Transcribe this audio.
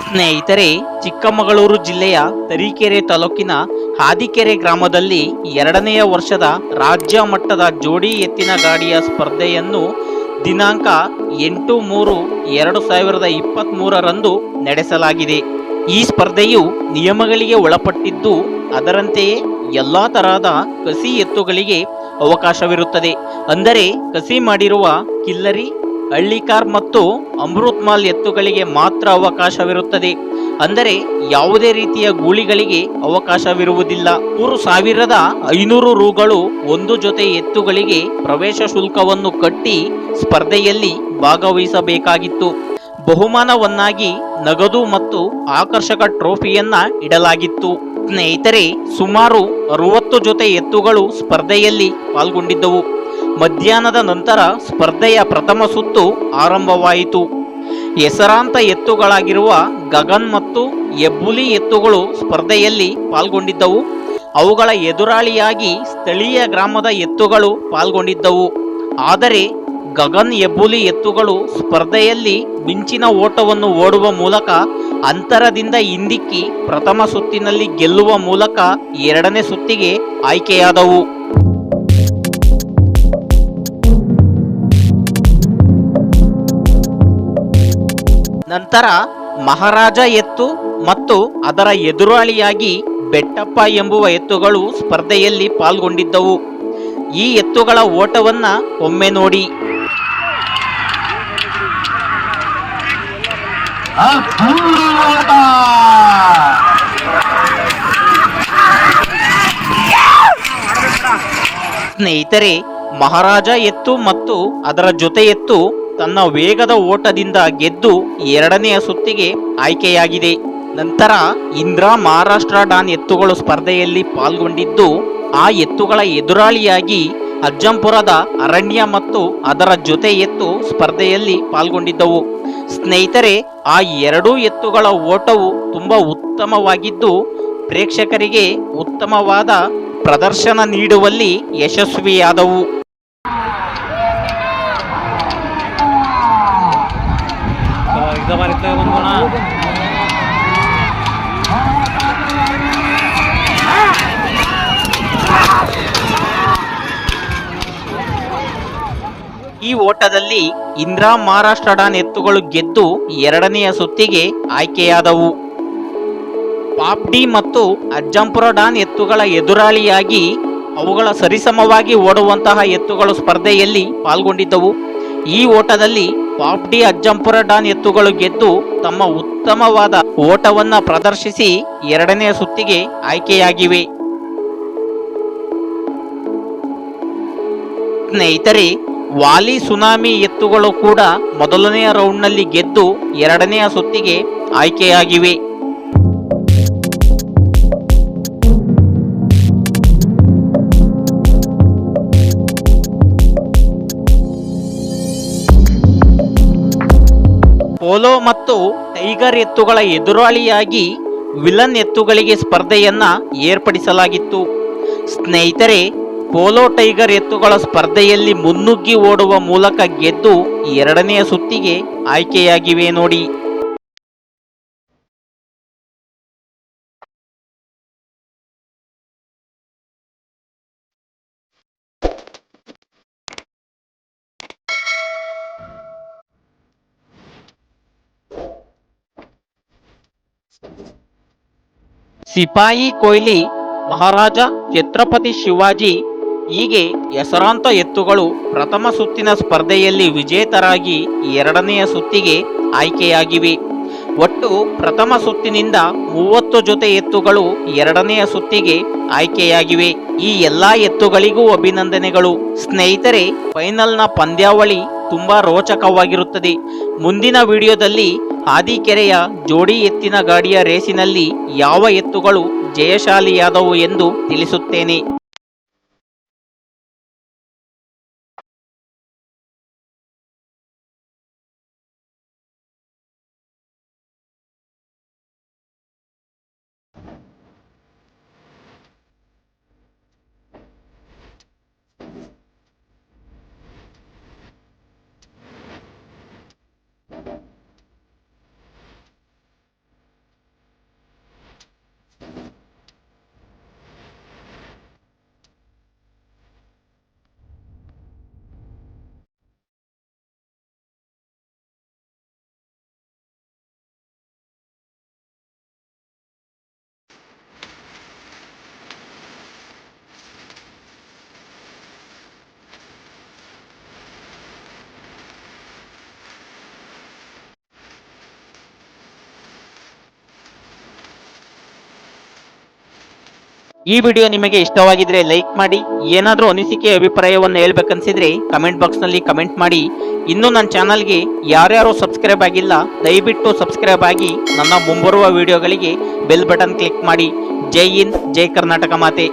ಸ್ನೇಹಿತರೆ, ಚಿಕ್ಕಮಗಳೂರು ಜಿಲ್ಲೆಯ ತರೀಕೆರೆ ತಾಲೂಕಿನ ಹಾದಿಕೆರೆ ಗ್ರಾಮದಲ್ಲಿ 2ನೇ ವರ್ಷದ ರಾಜ್ಯ ಮಟ್ಟದ ಜೋಡಿ ಎತ್ತಿನ ಗಾಡಿಯ ಸ್ಪರ್ಧೆಯನ್ನು ದಿನಾಂಕ 8-3-2023ರಂದು ನಡೆಸಲಾಗಿದೆ. ಈ ಸ್ಪರ್ಧೆಯು ನಿಯಮಗಳಿಗೆ ಒಳಪಟ್ಟಿದ್ದು, ಅದರಂತೆಯೇ ಎಲ್ಲಾ ತರಹದ ಕಸಿ ಎತ್ತುಗಳಿಗೆ ಅವಕಾಶವಿರುತ್ತದೆ. ಅಂದರೆ ಕಸಿ ಮಾಡಿರುವ ಕಿಲ್ಲರಿ, ಹಳ್ಳಿಕಾರ್ ಮತ್ತು ಅಮೃತ್ಮಾಲ್ ಎತ್ತುಗಳಿಗೆ ಮಾತ್ರ ಅವಕಾಶವಿರುತ್ತದೆ. ಅಂದರೆ ಯಾವುದೇ ರೀತಿಯ ಗೂಳಿಗಳಿಗೆ ಅವಕಾಶವಿರುವುದಿಲ್ಲ. 3,500 ರುಗಳು ಒಂದು ಜೊತೆ ಎತ್ತುಗಳಿಗೆ ಪ್ರವೇಶ ಶುಲ್ಕವನ್ನು ಕಟ್ಟಿ ಸ್ಪರ್ಧೆಯಲ್ಲಿ ಭಾಗವಹಿಸಬೇಕಾಗಿತ್ತು. ಬಹುಮಾನವನ್ನಾಗಿ ನಗದು ಮತ್ತು ಆಕರ್ಷಕ ಟ್ರೋಫಿಯನ್ನ ಇಡಲಾಗಿತ್ತು. ಸ್ನೇಹಿತರೆ, ಸುಮಾರು 60 ಜೊತೆ ಎತ್ತುಗಳು ಸ್ಪರ್ಧೆಯಲ್ಲಿ ಪಾಲ್ಗೊಂಡಿದ್ದವು. ಮಧ್ಯಾಹ್ನದ ನಂತರ ಸ್ಪರ್ಧೆಯ ಪ್ರಥಮ ಸುತ್ತು ಆರಂಭವಾಯಿತು. ಹೆಸರಾಂತ ಎತ್ತುಗಳಾಗಿರುವ ಗಗನ್ ಮತ್ತು ಹೆಬ್ಬುಲಿ ಎತ್ತುಗಳು ಸ್ಪರ್ಧೆಯಲ್ಲಿ ಪಾಲ್ಗೊಂಡಿದ್ದವು. ಅವುಗಳ ಎದುರಾಳಿಯಾಗಿ ಸ್ಥಳೀಯ ಗ್ರಾಮದ ಎತ್ತುಗಳು ಪಾಲ್ಗೊಂಡಿದ್ದವು. ಆದರೆ ಗಗನ್ ಹೆಬ್ಬುಲಿ ಎತ್ತುಗಳು ಸ್ಪರ್ಧೆಯಲ್ಲಿ ಮಿಂಚಿನ ಓಟವನ್ನು ಓಡುವ ಮೂಲಕ ಅಂತರದಿಂದ ಹಿಂದಿಕ್ಕಿ ಪ್ರಥಮ ಸುತ್ತಿನಲ್ಲಿ ಗೆಲ್ಲುವ ಮೂಲಕ 2ನೇ ಸುತ್ತಿಗೆ ಆಯ್ಕೆಯಾದವು. ನಂತರ ಮಹಾರಾಜ ಎತ್ತು ಮತ್ತು ಅದರ ಎದುರಾಳಿಯಾಗಿ ಬೆಟ್ಟಪ್ಪ ಎಂಬುವ ಎತ್ತುಗಳು ಸ್ಪರ್ಧೆಯಲ್ಲಿ ಪಾಲ್ಗೊಂಡಿದ್ದವು. ಈ ಎತ್ತುಗಳ ಓಟವನ್ನ ಒಮ್ಮೆ ನೋಡಿ. ಸ್ನೇಹಿತರೆ, ಮಹಾರಾಜ ಎತ್ತು ಮತ್ತು ಅದರ ಜೊತೆ ಎತ್ತು ತನ್ನ ವೇಗದ ಓಟದಿಂದ ಗೆದ್ದು 2ನೇ ಸುತ್ತಿಗೆ ಆಯ್ಕೆಯಾಗಿದೆ. ನಂತರ ಇಂದ್ರ ಮಹಾರಾಷ್ಟ್ರ ಡಾನ್ ಎತ್ತುಗಳು ಸ್ಪರ್ಧೆಯಲ್ಲಿ ಪಾಲ್ಗೊಂಡಿದ್ದು, ಆ ಎತ್ತುಗಳ ಎದುರಾಳಿಯಾಗಿ ಅಜ್ಜಂಪುರದ ಅರಣ್ಯ ಮತ್ತು ಅದರ ಜೊತೆ ಎತ್ತು ಸ್ಪರ್ಧೆಯಲ್ಲಿ ಪಾಲ್ಗೊಂಡಿದ್ದವು. ಸ್ನೇಹಿತರೆ, ಆ 2 ಎತ್ತುಗಳ ಓಟವು ತುಂಬಾ ಉತ್ತಮವಾಗಿದ್ದು, ಪ್ರೇಕ್ಷಕರಿಗೆ ಉತ್ತಮವಾದ ಪ್ರದರ್ಶನ ನೀಡುವಲ್ಲಿ ಯಶಸ್ವಿಯಾದವು. ಈ ಓಟದಲ್ಲಿ ಇಂದ್ರ ಮಹಾರಾಷ್ಟ್ರ ಡಾನ್ ಎತ್ತುಗಳು ಗೆದ್ದು 2ನೇ ಸುತ್ತಿಗೆ ಆಯ್ಕೆಯಾದವು. ಪಾಪ್ಡಿ ಮತ್ತು ಅಜ್ಜಂಪುರ ಡಾನ್ ಎತ್ತುಗಳ ಎದುರಾಳಿಯಾಗಿ ಅವುಗಳ ಸರಿಸಮವಾಗಿ ಓಡುವಂತಹ ಎತ್ತುಗಳು ಸ್ಪರ್ಧೆಯಲ್ಲಿ ಪಾಲ್ಗೊಂಡಿದ್ದವು. ಈ ಓಟದಲ್ಲಿ ಪಾಪ್ಡಿ ಅಜ್ಜಂಪುರ ಡಾನ್ ಎತ್ತುಗಳು ಗೆದ್ದು ತಮ್ಮ ಉತ್ತಮವಾದ ಓಟವನ್ನ ಪ್ರದರ್ಶಿಸಿ 2ನೇ ಸುತ್ತಿಗೆ ಆಯ್ಕೆಯಾಗಿವೆ. ಸ್ನೇಹಿತರೆ, ವಾಲಿ ಸುನಾಮಿ ಎತ್ತುಗಳು ಕೂಡ ಮೊದಲನೆಯ ರೌಂಡ್ನಲ್ಲಿ ಗೆದ್ದು 2ನೇ ಸುತ್ತಿಗೆ ಆಯ್ಕೆಯಾಗಿವೆ. ಪೋಲೋ ಮತ್ತು ಟೈಗರ್ ಎತ್ತುಗಳ ಎದುರಾಳಿಯಾಗಿ ವಿಲನ್ ಎತ್ತುಗಳಿಗೆ ಸ್ಪರ್ಧೆಯನ್ನ ಏರ್ಪಡಿಸಲಾಗಿತ್ತು. ಸ್ನೇಹಿತರೆ, ಪೋಲೋ ಟೈಗರ್ ಎತ್ತುಗಳ ಸ್ಪರ್ಧೆಯಲ್ಲಿ ಮುನ್ನುಗ್ಗಿ ಓಡುವ ಮೂಲಕ ಗೆದ್ದು 2ನೇ ಸುತ್ತಿಗೆ ಆಯ್ಕೆಯಾಗಿವೆ ನೋಡಿ. ಸಿಪಾಯಿ ಕೊಹ್ಲಿ, ಮಹಾರಾಜ ಛತ್ರಪತಿ ಶಿವಾಜಿ ಹೀಗೆ ಹೆಸರಾಂತ ಎತ್ತುಗಳು ಪ್ರಥಮ ಸುತ್ತಿನ ಸ್ಪರ್ಧೆಯಲ್ಲಿ ವಿಜೇತರಾಗಿ 2ನೇ ಸುತ್ತಿಗೆ ಆಯ್ಕೆಯಾಗಿವೆ. ಒಟ್ಟು ಪ್ರಥಮ ಸುತ್ತಿನಿಂದ 30 ಜೊತೆ ಎತ್ತುಗಳು 2ನೇ ಸುತ್ತಿಗೆ ಆಯ್ಕೆಯಾಗಿವೆ. ಈ ಎಲ್ಲಾ ಎತ್ತುಗಳಿಗೂ ಅಭಿನಂದನೆಗಳು. ಸ್ನೇಹಿತರೆ, ಫೈನಲ್ನ ಪಂದ್ಯಾವಳಿ ತುಂಬಾ ರೋಚಕವಾಗಿರುತ್ತದೆ. ಮುಂದಿನ ವಿಡಿಯೋದಲ್ಲಿ ಹಾದಿಕೆರೆಯ ಜೋಡಿ ಎತ್ತಿನ ಗಾಡಿಯ ರೇಸಿನಲ್ಲಿ ಯಾವ ಎತ್ತುಗಳು ಜಯಶಾಲಿಯಾದವು ಎಂದು ತಿಳಿಸುತ್ತೇನೆ. ಈ ವಿಡಿಯೋ ನಿಮಗೆ ಇಷ್ಟವಾಗಿದ್ರೆ ಲೈಕ್ ಮಾಡಿ. ಏನಾದರೂ ಅನಿಸಿಕೆ ಅಭಿಪ್ರಾಯವನ್ನು ಹೇಳ್ಬೇಕನ್ಸಿದ್ರೆ ಕಮೆಂಟ್ ಬಾಕ್ಸ್ ನಲ್ಲಿ ಕಮೆಂಟ್ ಮಾಡಿ. ಇನ್ನು ನನ್ನ ಚಾನಲ್ಗೆ ಯಾರ್ಯಾರು ಸಬ್ಸ್ಕ್ರೈಬ್ ಆಗಿಲ್ಲ ದಯವಿಟ್ಟು ಸಬ್ಸ್ಕ್ರೈಬ್ ಆಗಿ ನನ್ನ ಮುಂಬರುವ ವಿಡಿಯೋಗಳಿಗೆ ಬೆಲ್ ಬಟನ್ ಕ್ಲಿಕ್ ಮಾಡಿ. ಜೈ ಹಿಂದ್, ಜೈ ಕರ್ನಾಟಕ ಮಾತೆ.